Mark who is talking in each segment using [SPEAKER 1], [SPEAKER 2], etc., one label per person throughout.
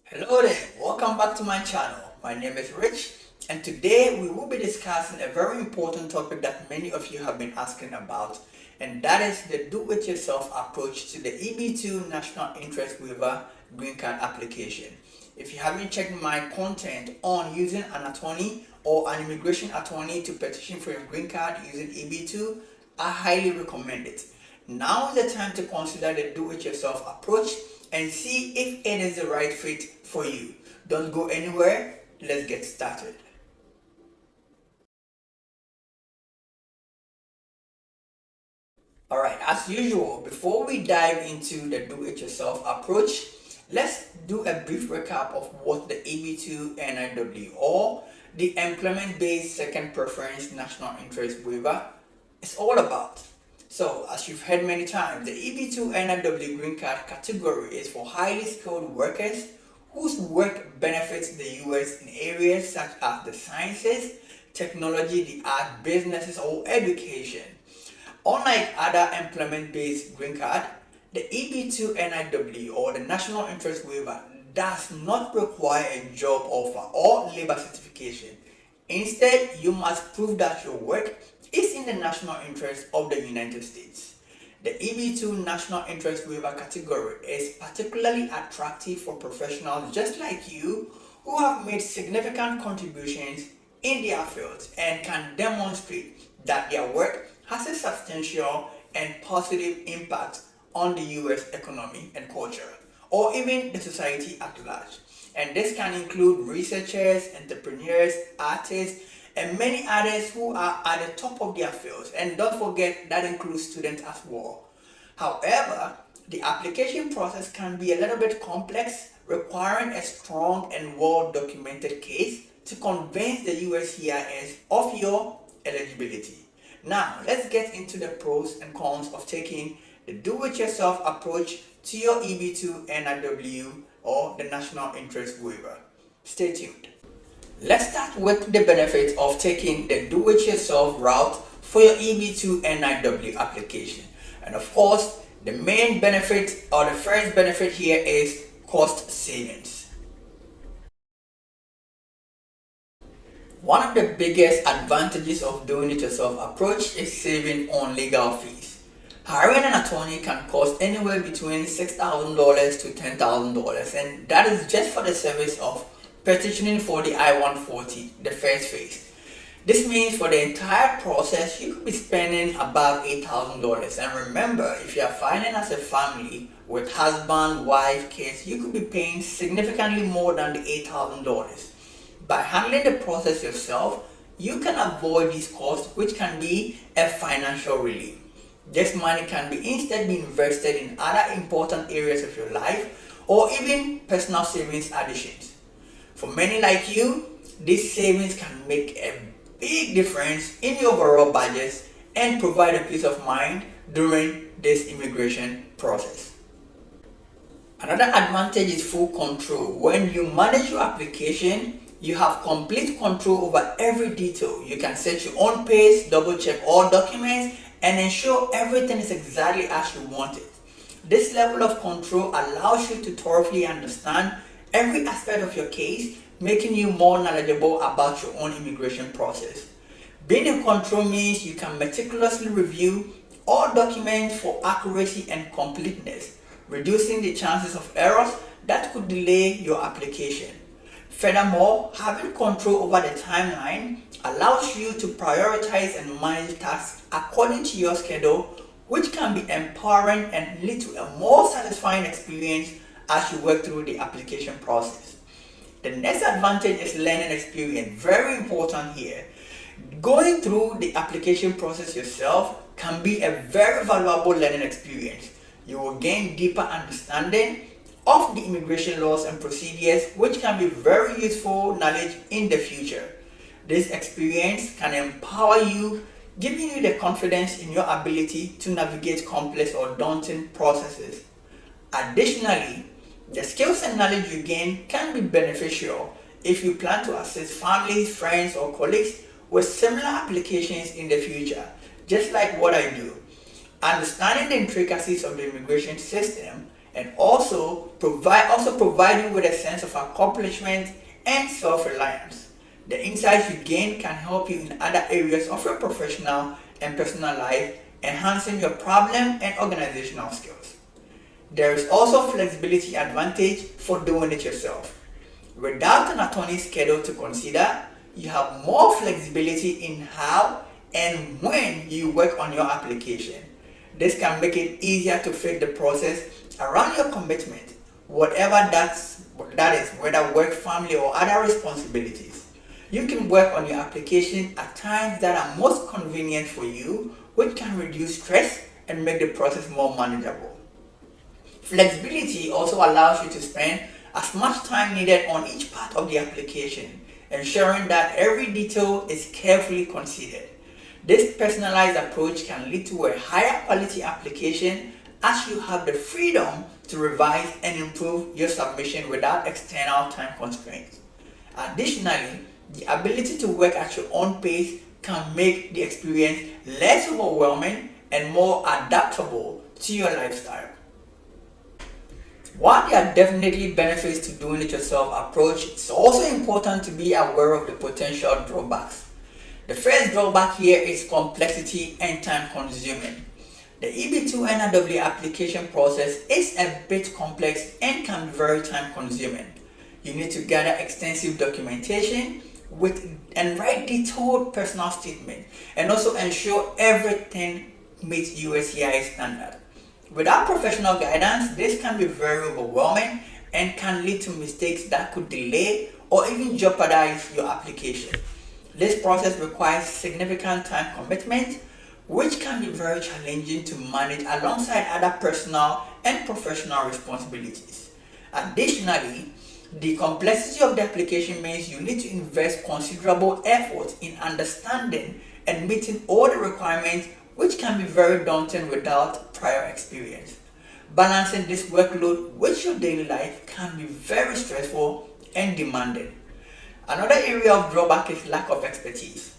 [SPEAKER 1] Hello there, welcome back to my channel. My name is Rich, and today we will be discussing a very important topic that many of you have been asking about, and that is the do-it-yourself approach to the EB2 National Interest Waiver Green Card application. If you haven't checked my content on using an attorney or an immigration attorney to petition for your green card using EB2, I highly recommend it. Now is the time to consider the do-it-yourself approach and see if it is the right fit for you. Don't go anywhere, let's get started. Alright, as usual, before we dive into the do-it-yourself approach, let's do a brief recap of what the EB2 NIW or the Employment-Based Second Preference National Interest Waiver is all about. So, as you've heard many times, the EB2 NIW Green Card category is for highly skilled workers whose work benefits the US in areas such as the sciences, technology, the arts, businesses, or education. Unlike other employment-based green card, the EB2 NIW or the National Interest Waiver does not require a job offer or labor certification. Instead, you must prove that your work is in the national interest of the United States. The EB2 National Interest Waiver category is particularly attractive for professionals just like you who have made significant contributions in their fields and can demonstrate that their work has a substantial and positive impact on the US economy and culture, or even the society at large. And this can include researchers, entrepreneurs, artists, and many others who are at the top of their fields. And don't forget that includes students as well. However, the application process can be a little bit complex, requiring a strong and well-documented case to convince the USCIS of your eligibility. Now, let's get into the pros and cons of taking the do-it-yourself approach to your EB2 NIW or the National Interest Waiver. Stay tuned. Let's start with the benefits of taking the do-it-yourself route for your EB2 NIW application. And of course, the main benefit or the first benefit here is cost savings. One of the biggest advantages of doing it yourself approach is saving on legal fees. Hiring an attorney can cost anywhere between $6,000 to $10,000, and that is just for the service of petitioning for the I-140, the first phase. This means for the entire process, you could be spending about $8,000. And remember, if you are filing as a family with husband, wife, kids, you could be paying significantly more than the $8,000. By handling the process yourself, you can avoid these costs, which can be a financial relief. This money can be instead be invested in other important areas of your life or even personal savings additions. For many like you, these savings can make a big difference in your overall budget and provide a peace of mind during this immigration process. Another advantage is full control. When you manage your application, you have complete control over every detail. You can set your own pace, double check all documents, and ensure everything is exactly as you want it. This level of control allows you to thoroughly understand every aspect of your case, making you more knowledgeable about your own immigration process. Being in control means you can meticulously review all documents for accuracy and completeness, reducing the chances of errors that could delay your application. Furthermore, having control over the timeline allows you to prioritize and manage tasks according to your schedule, which can be empowering and lead to a more satisfying experience as you work through the application process. The next advantage is learning experience. Very important here. Going through the application process yourself can be a very valuable learning experience. You will gain deeper understanding of the immigration laws and procedures, which can be very useful knowledge in the future. This experience can empower you, giving you the confidence in your ability to navigate complex or daunting processes. Additionally, the skills and knowledge you gain can be beneficial if you plan to assist families, friends, or colleagues with similar applications in the future, just like what I do. Understanding the intricacies of the immigration system and also provide you with a sense of accomplishment and self-reliance. The insights you gain can help you in other areas of your professional and personal life, enhancing your problem and organizational skills. There is also flexibility advantage for doing it yourself. Without an attorney's schedule to consider, you have more flexibility in how and when you work on your application. This can make it easier to fit the process around your commitment, whatever that is, whether work, family, or other responsibilities. You can work on your application at times that are most convenient for you, which can reduce stress and make the process more manageable. Flexibility also allows you to spend as much time needed on each part of the application, ensuring that every detail is carefully considered. This personalized approach can lead to a higher quality application as you have the freedom to revise and improve your submission without external time constraints. Additionally, the ability to work at your own pace can make the experience less overwhelming and more adaptable to your lifestyle. While there are definitely benefits to doing it yourself approach, it's also important to be aware of the potential drawbacks. The first drawback here is complexity and time consuming. The EB2 NIW application process is a bit complex and can be very time consuming. You need to gather extensive documentation and write detailed personal statement, and also ensure everything meets USCIS standard. Without professional guidance, this can be very overwhelming and can lead to mistakes that could delay or even jeopardize your application. This process requires significant time commitment, which can be very challenging to manage alongside other personal and professional responsibilities. Additionally, the complexity of the application means you need to invest considerable effort in understanding and meeting all the requirements, which can be very daunting without prior experience. Balancing this workload with your daily life can be very stressful and demanding. Another area of drawback is lack of expertise.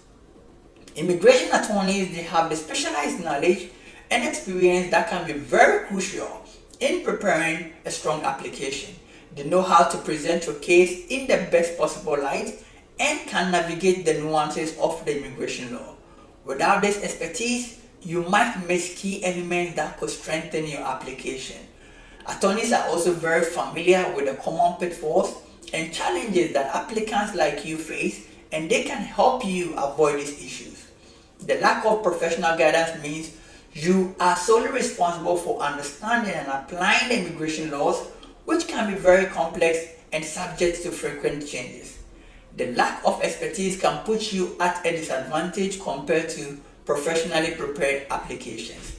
[SPEAKER 1] Immigration attorneys, they have the specialized knowledge and experience that can be very crucial in preparing a strong application. They know how to present your case in the best possible light and can navigate the nuances of the immigration law. Without this expertise, you might miss key elements that could strengthen your application. Attorneys are also very familiar with the common pitfalls and challenges that applicants like you face, and they can help you avoid these issues. The lack of professional guidance means you are solely responsible for understanding and applying the immigration laws, which can be very complex and subject to frequent changes. The lack of expertise can put you at a disadvantage compared to professionally prepared applications.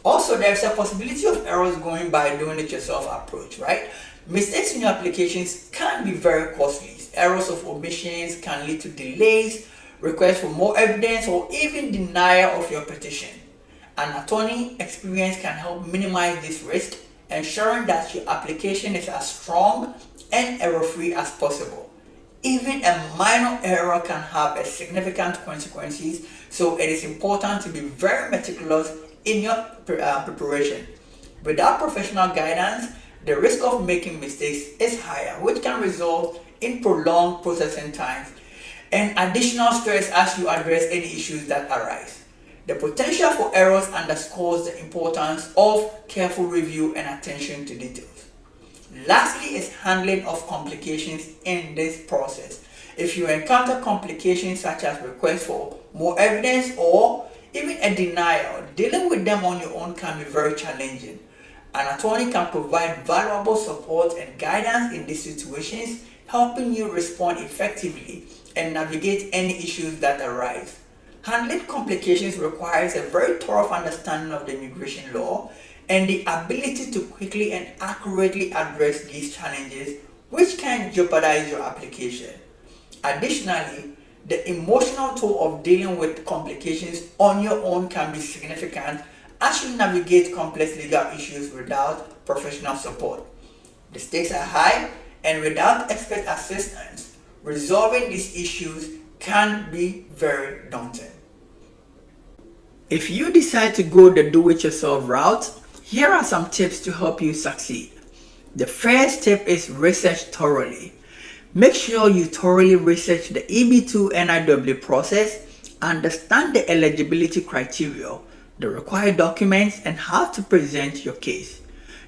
[SPEAKER 1] Also, there's a possibility of errors going by doing it yourself approach, right? Mistakes in your applications can be very costly. Errors of omissions can lead to delays, requests for more evidence, or even denial of your petition. An attorney experience can help minimize this risk, ensuring that your application is as strong and error-free as possible. Even a minor error can have a significant consequences, so it is important to be very meticulous in your preparation. Without professional guidance, the risk of making mistakes is higher, which can result in prolonged processing times and additional stress as you address any issues that arise. The potential for errors underscores the importance of careful review and attention to details. Lastly is handling of complications in this process. If you encounter complications such as requests for more evidence or even a denial, dealing with them on your own can be very challenging. An attorney can provide valuable support and guidance in these situations, helping you respond effectively and navigate any issues that arise. Handling complications requires a very thorough understanding of the immigration law and the ability to quickly and accurately address these challenges, which can jeopardize your application. Additionally, the emotional toll of dealing with complications on your own can be significant as you navigate complex legal issues without professional support. The stakes are high, and without expert assistance, resolving these issues can be very daunting. If you decide to go the do-it-yourself route, Here are some tips to help you succeed. The first tip is research thoroughly. Make sure you thoroughly research the EB2 NIW process, understand the eligibility criteria, the required documents, and how to present your case.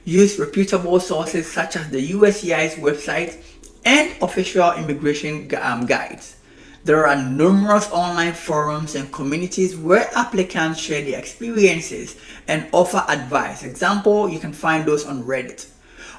[SPEAKER 1] Use reputable sources such as the USCIS website and official immigration guides. There are numerous online forums and communities where applicants share their experiences and offer advice. Example, you can find those on Reddit.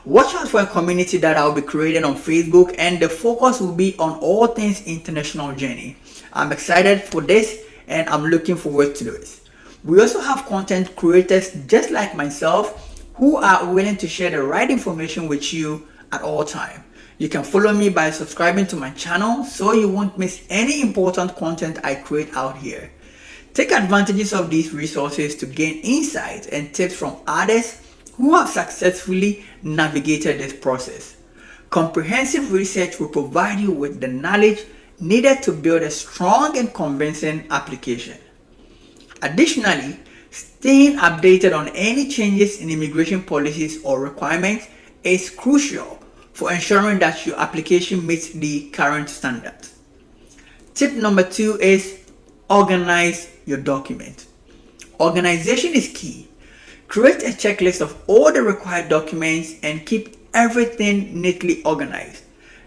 [SPEAKER 1] Watch out for a community that I'll be creating on Facebook, and the focus will be on all things international journey. I'm excited for this and I'm looking forward to this. We also have content creators just like myself who are willing to share the right information with you at all times. You can follow me by subscribing to my channel so you won't miss any important content I create out here. Take advantages of these resources to gain insights and tips from others who have successfully navigated this process. Comprehensive research will provide you with the knowledge needed to build a strong and convincing application. Additionally, staying updated on any changes in immigration policies or requirements is crucial for ensuring that your application meets the current standards. Tip number 2 is organize your document. Organization is key. Create a checklist of all the required documents and keep everything neatly organized.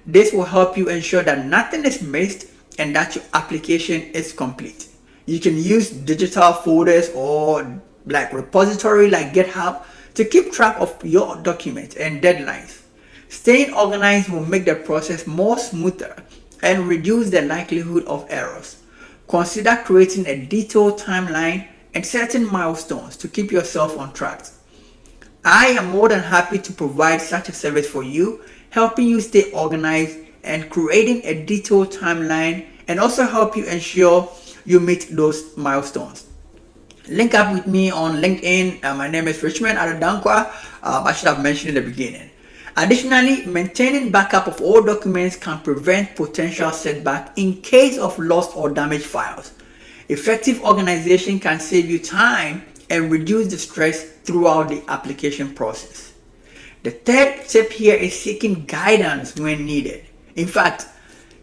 [SPEAKER 1] This will help you ensure that nothing is missed and that your application is complete. You can use digital folders or like repository like GitHub to keep track of your documents and deadlines. Staying organized will make the process more smoother and reduce the likelihood of errors. Consider creating a detailed timeline and setting milestones to keep yourself on track. I am more than happy to provide such a service for you, helping you stay organized and creating a detailed timeline, and also help you ensure you meet those milestones. Link up with me on LinkedIn. My name is Richmond Adadankwa. I should have mentioned in the beginning. Additionally, maintaining backup of all documents can prevent potential setback in case of lost or damaged files. Effective organization can save you time and reduce the stress throughout the application process. The third tip here is seeking guidance when needed. In fact,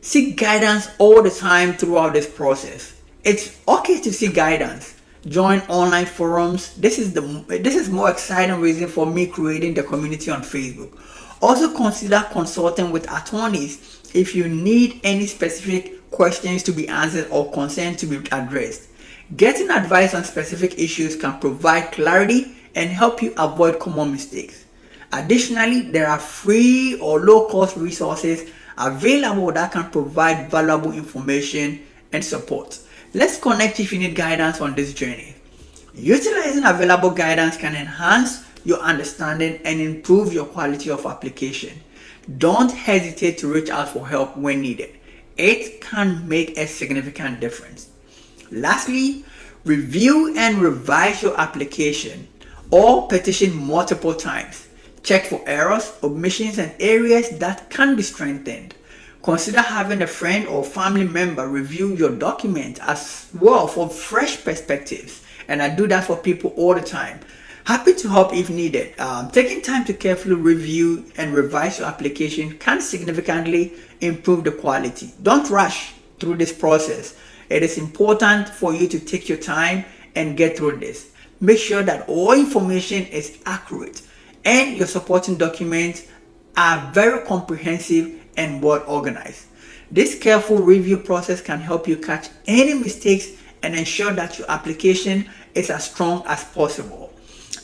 [SPEAKER 1] seek guidance all the time throughout this process. It's okay to seek guidance. Join online forums. This is more exciting reason for me creating the community on Facebook. Also consider consulting with attorneys if you need any specific questions to be answered or concerns to be addressed. Getting advice on specific issues can provide clarity and help you avoid common mistakes. Additionally, there are free or low-cost resources available that can provide valuable information and support. Let's connect if you need guidance on this journey. Utilizing available guidance can enhance your understanding and improve your quality of application. Don't hesitate to reach out for help when needed. It can make a significant difference. Lastly, review and revise your application or petition multiple times. Check for errors, omissions, and areas that can be strengthened. Consider having a friend or family member review your document as well for fresh perspectives. And I do that for people all the time. Happy to help if needed. Taking time to carefully review and revise your application can significantly improve the quality. Don't rush through this process. It is important for you to take your time and get through this. Make sure that all information is accurate and your supporting documents are very comprehensive and well organized. This careful review process can help you catch any mistakes and ensure that your application is as strong as possible.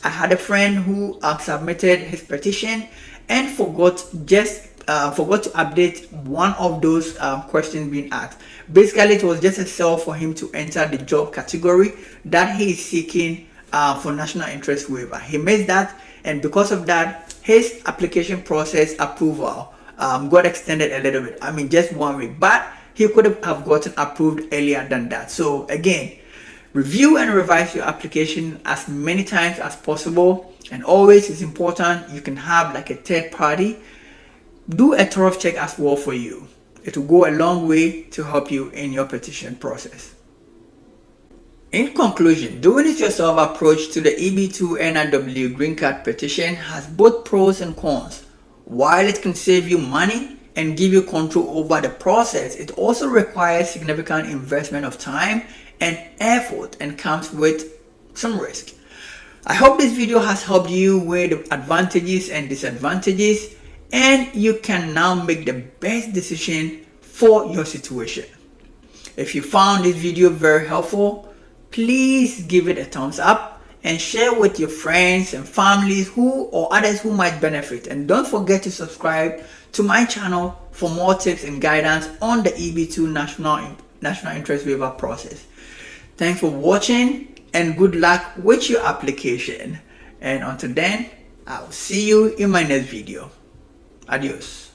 [SPEAKER 1] I had a friend who submitted his petition and forgot to update one of those questions being asked. Basically, it was just a cell for him to enter the job category that he is seeking for national interest waiver. He missed that, and because of that, his application process approval got extended a little bit. I mean, just 1 week, but he could have gotten approved earlier than that. So again, review and revise your application as many times as possible, and always it's important you can have like a third party do a thorough check as well for you. It will go a long way to help you in your petition process. In conclusion, doing it yourself approach to the EB2 NIW Green Card petition has both pros and cons. While it can save you money and give you control over the process, it also requires significant investment of time and effort and comes with some risk. I hope this video has helped you weigh the advantages and disadvantages, and you can now make the best decision for your situation. If you found this video very helpful, please give it a thumbs up and share with your friends and families or others who might benefit. And don't forget to subscribe to my channel for more tips and guidance on the EB2 National Interest Waiver process. Thanks for watching and good luck with your application. And until then, I'll see you in my next video. Adios.